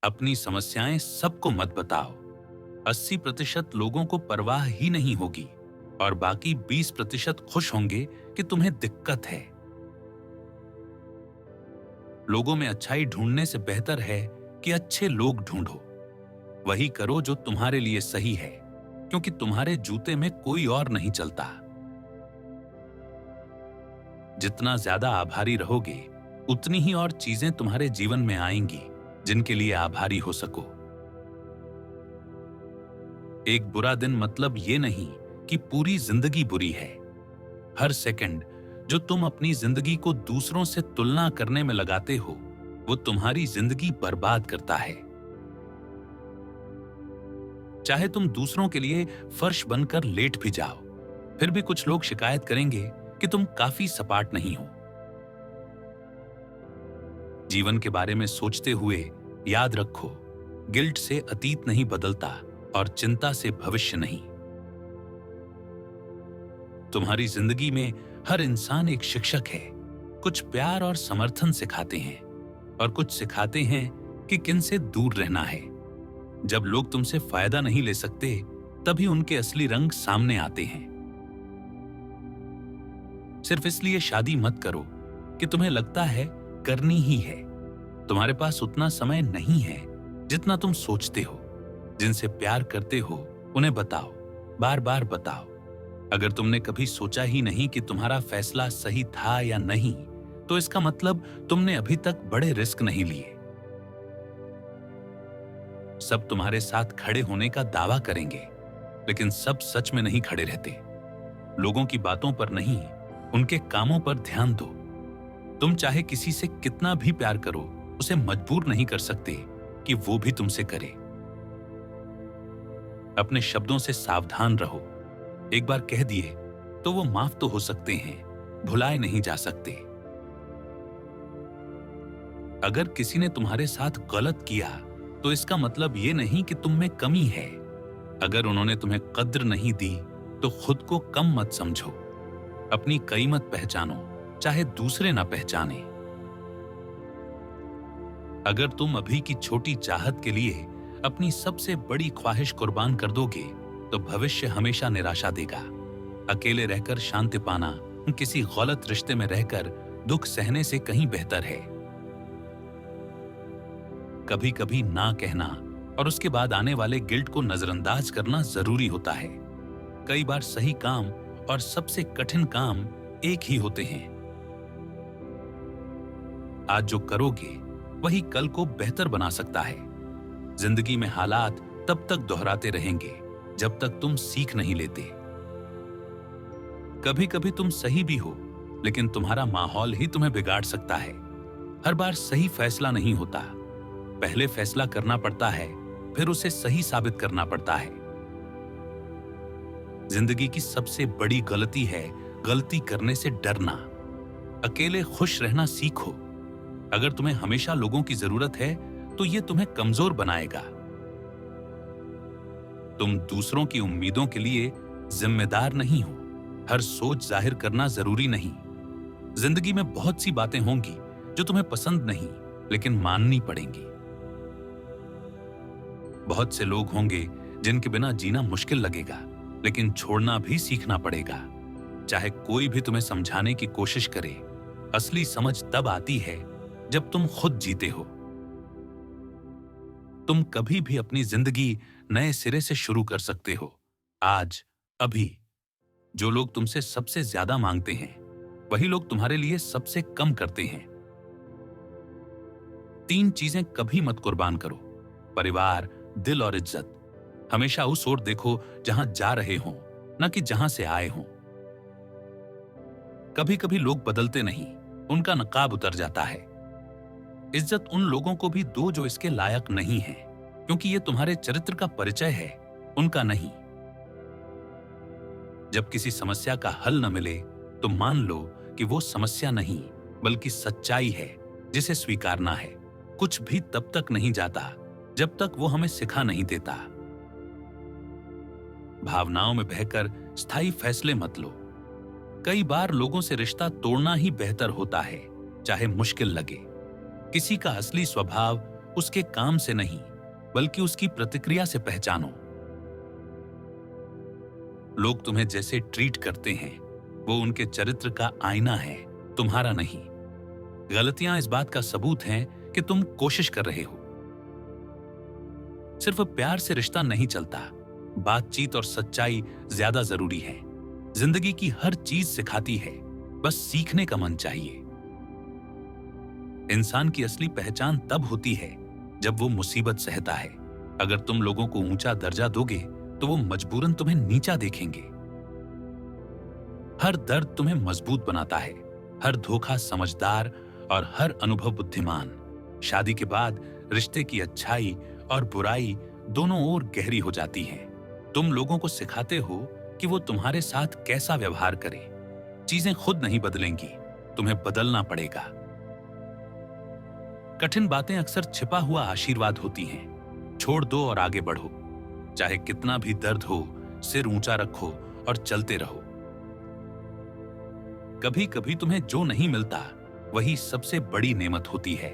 अपनी समस्याएं सबको मत बताओ। 80% लोगों को परवाह ही नहीं होगी और बाकी 20% खुश होंगे कि तुम्हें दिक्कत है। लोगों में अच्छाई ढूंढने से बेहतर है कि अच्छे लोग ढूंढो। वही करो जो तुम्हारे लिए सही है, क्योंकि तुम्हारे जूते में कोई और नहीं चलता। जितना ज्यादा आभारी रहोगे, उतनी ही और चीजें तुम्हारे जीवन में आएंगी जिनके लिए आभारी हो सको। एक बुरा दिन मतलब ये नहीं कि पूरी जिंदगी बुरी है। हर सेकंड जो तुम अपनी जिंदगी को दूसरों से तुलना करने में लगाते हो, वो तुम्हारी जिंदगी बर्बाद करता है। चाहे तुम दूसरों के लिए फर्श बनकर लेट भी जाओ, फिर भी कुछ लोग शिकायत करेंगे कि तुम काफी सपाट नहीं हो। जीवन के बारे में सोचते हुए याद रखो, गिल्ट से अतीत नहीं बदलता और चिंता से भविष्य नहीं। तुम्हारी जिंदगी में हर इंसान एक शिक्षक है। कुछ प्यार और समर्थन सिखाते हैं और कुछ सिखाते हैं कि किनसे दूर रहना है। जब लोग तुमसे फायदा नहीं ले सकते, तभी उनके असली रंग सामने आते हैं। सिर्फ इसलिए शादी मत करो कि तुम्हें लगता है करनी ही है। तुम्हारे पास उतना समय नहीं है जितना तुम सोचते हो। जिनसे प्यार करते हो उन्हें बताओ, बार बार बताओ। अगर तुमने कभी सोचा ही नहीं कि तुम्हारा फैसला सही था या नहीं, तो इसका मतलब तुमने अभी तक बड़े रिस्क नहीं लिए। सब तुम्हारे साथ खड़े होने का दावा करेंगे, लेकिन सब सच में नहीं खड़े रहते। लोगों की बातों पर नहीं, उनके कामों पर ध्यान दो। तुम चाहे किसी से कितना भी प्यार करो, उसे मजबूर नहीं कर सकते कि वो भी तुमसे करे। अपने शब्दों से सावधान रहो। एक बार कह दिए तो वो माफ तो हो सकते हैं, भुलाए नहीं जा सकते। अगर किसी ने तुम्हारे साथ गलत किया, तो इसका मतलब ये नहीं कि तुम में कमी है। अगर उन्होंने तुम्हें कद्र नहीं दी, तो खुद को कम मत समझो। अपनी कीमत पहचानो, चाहे दूसरे ना पहचाने। अगर तुम अभी की छोटी चाहत के लिए अपनी सबसे बड़ी ख्वाहिश कुर्बान कर दोगे, तो भविष्य हमेशा निराशा देगा। अकेले रहकर शांति पाना किसी गलत रिश्ते में रहकर दुख सहने से कहीं बेहतर है। कभी कभी ना कहना और उसके बाद आने वाले गिल्ट को नजरअंदाज करना जरूरी होता है। कई बार सही काम और सबसे कठिन काम एक ही होते हैं। आज जो करोगे वही कल को बेहतर बना सकता है। जिंदगी में हालात तब तक दोहराते रहेंगे जब तक तुम सीख नहीं लेते। कभी कभी तुम सही भी हो, लेकिन तुम्हारा माहौल ही तुम्हें बिगाड़ सकता है। हर बार सही फैसला नहीं होता। पहले फैसला करना पड़ता है, फिर उसे सही साबित करना पड़ता है। जिंदगी की सबसे बड़ी गलती है गलती करने से डरना। अकेले खुश रहना सीखो। अगर तुम्हें हमेशा लोगों की जरूरत है, तो यह तुम्हें कमजोर बनाएगा। तुम दूसरों की उम्मीदों के लिए जिम्मेदार नहीं हो। हर सोच जाहिर करना जरूरी नहीं। जिंदगी में बहुत सी बातें होंगी जो तुम्हें पसंद नहीं, लेकिन माननी पड़ेंगी। बहुत से लोग होंगे जिनके बिना जीना मुश्किल लगेगा, लेकिन छोड़ना भी सीखना पड़ेगा। चाहे कोई भी तुम्हें समझाने की कोशिश करे, असली समझ तब आती है जब तुम खुद जीते हो। तुम कभी भी अपनी जिंदगी नए सिरे से शुरू कर सकते हो। आज, अभी। जो लोग तुमसे सबसे ज्यादा मांगते हैं, वही लोग तुम्हारे लिए सबसे कम करते हैं। 3 चीजें कभी मत कुर्बान करो: परिवार, दिल और इज्जत। हमेशा उस ओर देखो जहां जा रहे हो, न कि जहां से आए हो। कभी कभी लोग बदलते नहीं, उनका नकाब उतर जाता है। इज्जत उन लोगों को भी दो जो इसके लायक नहीं है, क्योंकि ये तुम्हारे चरित्र का परिचय है, उनका नहीं। जब किसी समस्या का हल न मिले, तो मान लो कि वो समस्या नहीं, बल्कि सच्चाई है जिसे स्वीकारना है। कुछ भी तब तक नहीं जाता जब तक वो हमें सिखा नहीं देता। भावनाओं में बहकर स्थायी फैसले मत लो। कई बार लोगों से रिश्ता तोड़ना ही बेहतर होता है, चाहे मुश्किल लगे। किसी का असली स्वभाव उसके काम से नहीं, बल्कि उसकी प्रतिक्रिया से पहचानो। लोग तुम्हें जैसे ट्रीट करते हैं, वो उनके चरित्र का आईना है, तुम्हारा नहीं। गलतियां इस बात का सबूत हैं कि तुम कोशिश कर रहे हो। सिर्फ प्यार से रिश्ता नहीं चलता, बातचीत और सच्चाई ज्यादा जरूरी है। जिंदगी की हर चीज सिखाती है, बस सीखने का मन चाहिए। इंसान की असली पहचान तब होती है जब वो मुसीबत सहता है। अगर तुम लोगों को ऊंचा दर्जा दोगे तो वो मजबूरन तुम्हें नीचा देखेंगे। हर दर्द तुम्हें मजबूत बनाता है, हर धोखा समझदार और हर अनुभव बुद्धिमान। शादी के बाद रिश्ते की अच्छाई और बुराई दोनों ओर गहरी हो जाती है। तुम लोगों को सिखाते हो कि वो तुम्हारे साथ कैसा व्यवहार करें। चीजें खुद नहीं बदलेंगी, तुम्हें बदलना पड़ेगा। कठिन बातें अक्सर छिपा हुआ आशीर्वाद होती हैं। छोड़ दो और आगे बढ़ो। चाहे कितना भी दर्द हो, सिर ऊंचा रखो और चलते रहो। कभी कभी तुम्हें जो नहीं मिलता वही सबसे बड़ी नेमत होती है।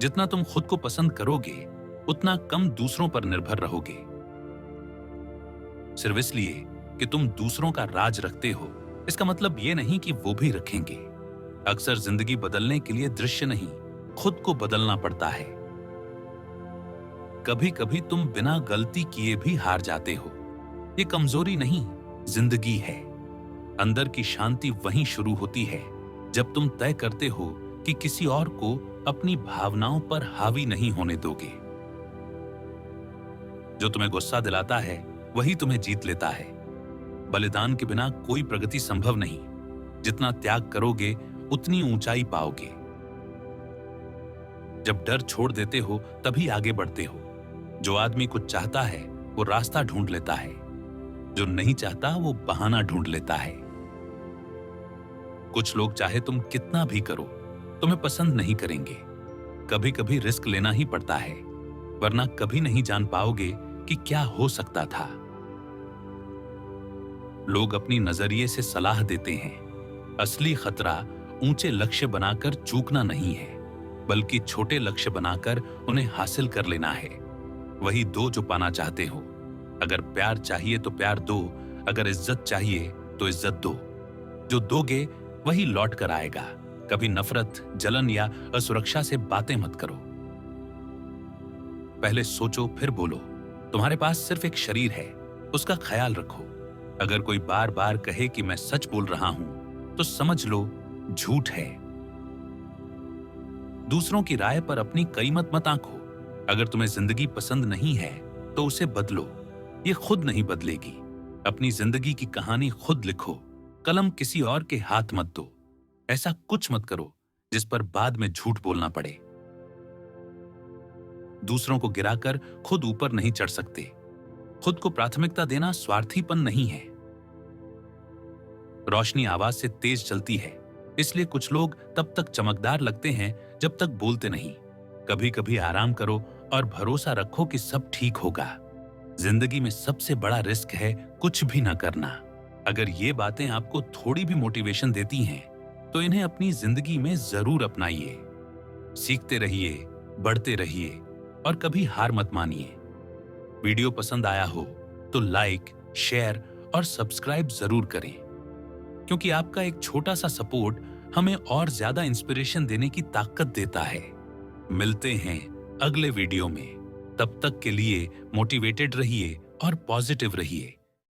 जितना तुम खुद को पसंद करोगे, उतना कम दूसरों पर निर्भर रहोगे। सिर्फ इसलिए कि तुम दूसरों का राज रखते हो, इसका मतलब यह नहीं कि वो भी रखेंगे। अक्सर जिंदगी बदलने के लिए दृश्य नहीं, खुद को बदलना पड़ता है। कभी कभी तुम बिना गलती किए भी हार जाते हो। ये कमजोरी नहीं, जिंदगी है। अंदर की शांति वहीं शुरू होती है जब तुम तय करते हो कि किसी और को अपनी भावनाओं पर हावी नहीं होने दोगे। जो तुम्हें गुस्सा दिलाता है वही तुम्हें जीत लेता है। बलिदान के बिना कोई प्रगति संभव नहीं। जितना त्याग करोगे उतनी ऊंचाई पाओगे। जब डर छोड़ देते हो तभी आगे बढ़ते हो। जो आदमी कुछ चाहता है वो रास्ता ढूंढ लेता है, जो नहीं चाहता वो बहाना ढूंढ लेता है। कुछ लोग चाहे तुम कितना भी करो, तुम्हें पसंद नहीं करेंगे। कभी कभी रिस्क लेना ही पड़ता है, वरना कभी नहीं जान पाओगे कि क्या हो सकता था। लोग अपनी नजरिए से सलाह देते हैं। असली खतरा ऊंचे लक्ष्य बनाकर चूकना नहीं है, बल्कि छोटे लक्ष्य बनाकर उन्हें हासिल कर लेना है। वही दो जो पाना चाहते हो। अगर प्यार चाहिए तो प्यार दो, अगर इज्जत चाहिए तो इज्जत दो। जो दोगे वही लौट कर आएगा। कभी नफरत, जलन या असुरक्षा से बातें मत करो। पहले सोचो फिर बोलो। तुम्हारे पास सिर्फ एक शरीर है, उसका ख्याल रखो। अगर कोई बार बार कहे कि मैं सच बोल रहा हूं, तो समझ लो झूठ है। दूसरों की राय पर अपनी कीमत मत आंको। अगर तुम्हें जिंदगी पसंद नहीं है तो उसे बदलो, ये खुद नहीं बदलेगी। अपनी जिंदगी की कहानी खुद लिखो, कलम किसी और के हाथ मत दो। ऐसा कुछ मत करो जिस पर बाद में झूठ बोलना पड़े। दूसरों को गिराकर खुद ऊपर नहीं चढ़ सकते। खुद को प्राथमिकता देना स्वार्थीपन नहीं है। रोशनी आवाज से तेज चलती है, इसलिए कुछ लोग तब तक चमकदार लगते हैं जब तक बोलते नहीं। कभी कभी आराम करो और भरोसा रखो कि सब ठीक होगा। जिंदगी में सबसे बड़ा रिस्क है कुछ भी ना करना। अगर ये बातें आपको थोड़ी भी मोटिवेशन देती हैं, तो इन्हें अपनी जिंदगी में जरूर अपनाइए। सीखते रहिए, बढ़ते रहिए और कभी हार मत मानिए। वीडियो पसंद आया हो तो लाइक, शेयर और सब्सक्राइब जरूर करें, क्योंकि आपका एक छोटा सा सपोर्ट हमें और ज्यादा इंस्पिरेशन देने की ताकत देता है। मिलते हैं अगले वीडियो में। तब तक के लिए मोटिवेटेड रहिए और पॉजिटिव रहिए।